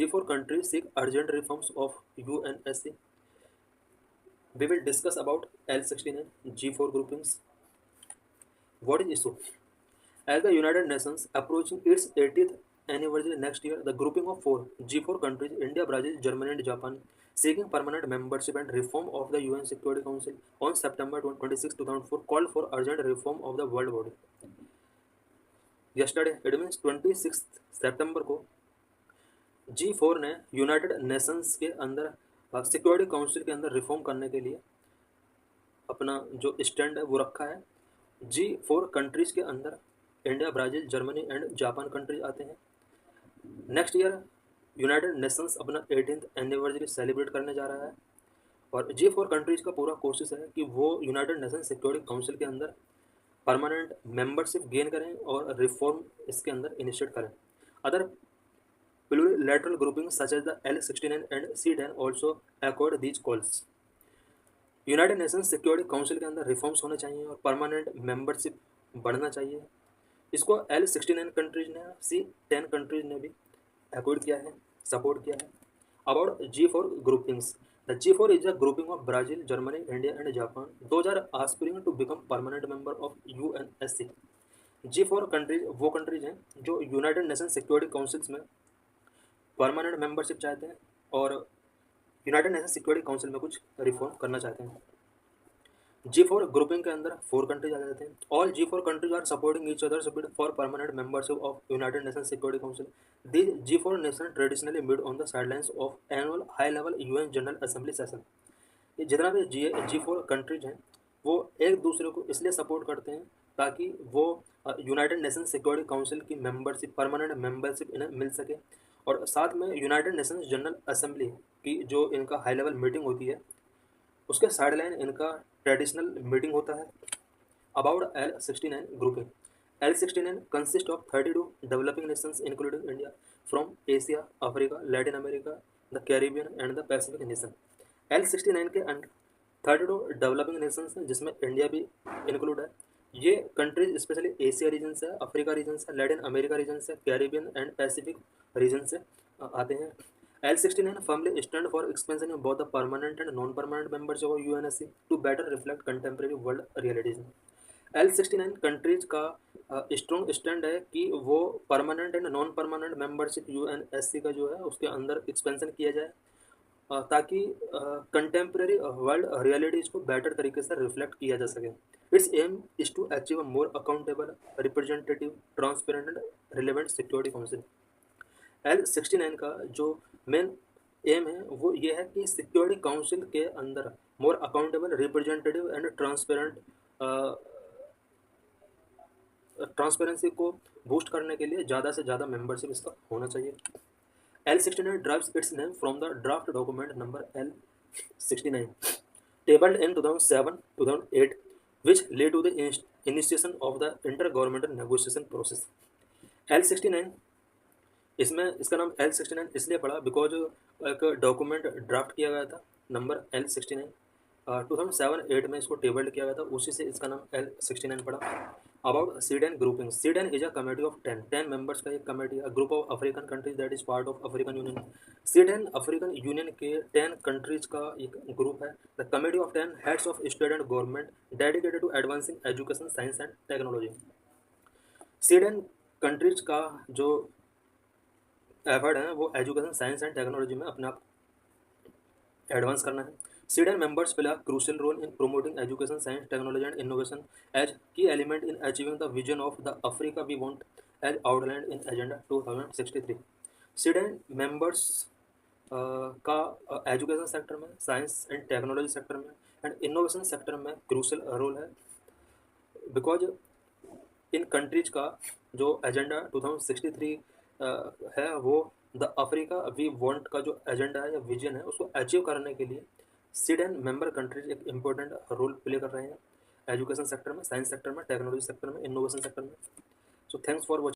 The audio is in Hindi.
G4 countries seek urgent reforms of UNSC. We will discuss about L69 G4 groupings. What is issue? As the United Nations approaching its 80th anniversary next year, the grouping of four G4 countries India, Brazil, Germany, and Japan seeking permanent membership and reform of the UN Security Council on September 26, 2004 called for urgent reform of the world body. Yesterday, it means 26 सितंबर को G4 ने यूनाइटेड नेशंस के अंदर सिक्योरिटी काउंसिल के अंदर रिफॉर्म करने के लिए अपना जो स्टैंड है वो रखा है। G4 कंट्रीज के अंदर India, Brazil, Germany and Japan countries आते हैं। नेक्स्ट ईयर यूनाइटेड नेशंस अपना 18th एनिवर्सरी सेलिब्रेट करने जा रहा है और G4 कंट्रीज का पूरा कोशिश है कि वो यूनाइटेड नेशन सिक्योरिटी काउंसिल के अंदर परमानेंट मेंबरशिप गेन करें और रिफॉर्म इसके अंदर इनिशिएट करें। Other plurilateral groupings such as the L69 and C10 also accord these calls. United Nations security council के अंदर रिफॉर्म्स होने चाहिए और परमानेंट मेंबरशिप बढ़ना चाहिए। इसको L69 कंट्रीज ने, C10 कंट्रीज ने भी एक्वार्ड किया है, सपोर्ट किया है। About G4 groupings, the G4 is a grouping of Brazil, Germany, India and Japan. Those are aspiring to become permanent member of UNSC. G4 countries वो कंट्रीज हैं जो यूनाइटेड नेशन सिक्योरिटी काउंसिल्स में परमानेंट मेंबरशिप चाहते हैं और यूनाइटेड नेशन सिक्योरिटी काउंसिल में कुछ रिफॉर्म करना चाहते हैं। G4 ग्रुपिंग के अंदर 4 कंट्रीज आ जाते हैं। All G4 countries are supporting each others bid for permanent membership of United Nation Security Council. These G4 nation traditionally meet on the sidelines of annual high level UN General Assembly session. ये जितना भी G4 कंट्रीज हैं वो एक दूसरे को इसलिए सपोर्ट करते हैं ताकि वो यूनाइटेड नेशन सिक्योरिटी काउंसिल की मेंबरशिप, परमानेंट मेंबरशिप इन्हें मिल सके और साथ में यूनाइटेड नेशंस जनरल असेंबली की जो इनका हाई लेवल मीटिंग होती है उसके साइडलाइन इनका ट्रेडिशनल मीटिंग होता है। About L69 grouping, L69 consist of 32 developing Nations including India from Asia, Africa, Latin America, the Caribbean and the Pacific nation. L69 के अंडर 32 डेवलपिंग नेशंस हैं जिसमें इंडिया भी इंक्लूड है। ये कंट्रीज स्पेशली एशिया रीजन से, अफ्रीका रीजन से, लैटिन अमेरिका रीजन से, कैरिबियन एंड पैसिफिक रीजन से आते हैं। L69 firmly stand for expansion of both the permanent and non-permanent members of UNSC to better reflect contemporary world realities. L69 countries का स्ट्रॉन्ग स्टैंड है कि वो permanent and non permanent membership UNSC का जो है उसके अंदर एक्सपेंशन किया जाए ताकि कंटेम्प्रेरी वर्ल्ड रियलिटीज को बेटर तरीके से रिफ्लेक्ट किया जा सके। It's aim is to achieve a more accountable, representative, transparent and relevant Security Council. L69 का जो मेन एम है वो ये है कि सिक्योरिटी काउंसिल के अंदर मोर अकाउंटेबल, रिप्रेजेंटेटिव एंड ट्रांसपेरेंसी को बूस्ट करने के लिए ज़्यादा से ज़्यादा मेंबरशिप इसका होना चाहिए। L69 derives its name from the draft document number L69 tabled in 2007-2008 which led to the initiation of the intergovernmental negotiation process. L69 इसमें इसका नाम L69 इसलिए पड़ा बिकॉज एक डॉक्यूमेंट ड्राफ्ट किया गया था नंबर L69 2007-8 में इसको टेबल्ड किया गया था, उसी से इसका नाम L69 पड़ा। About C10 grouping, C10 is a committee of 10 members का एक committee, a group of African countries that is part of African Union. C10 African Union के 10 कंट्रीज का एक ग्रुप है। The committee of 10 heads of state and government dedicated to advancing education, science and technology. C10 countries का जो एफर्ट है वो एजुकेशन, साइंस एंड टेक्नोलॉजी में अपने आप एडवांस करना है। C10 members play a crucial role in promoting education, science, technology and innovation as key element in achieving the vision of the Africa we want as outlined in Agenda 2063. C10 members का एजुकेशन सेक्टर में, साइंस एंड टेक्नोलॉजी सेक्टर में एंड इनोवेशन सेक्टर में क्रूशल रोल है बिकॉज इन कंट्रीज का जो एजेंडा 2063 है वो द अफ्रीका वी वांट का जो एजेंडा है या विजन है उसको अचीव करने के लिए C10 मेंबर कंट्रीज एक इम्पोर्टेंट रोल प्ले कर रहे हैं एजुकेशन सेक्टर में, साइंस सेक्टर में, टेक्नोलॉजी सेक्टर में, इनोवेशन सेक्टर में। So thanks for watching.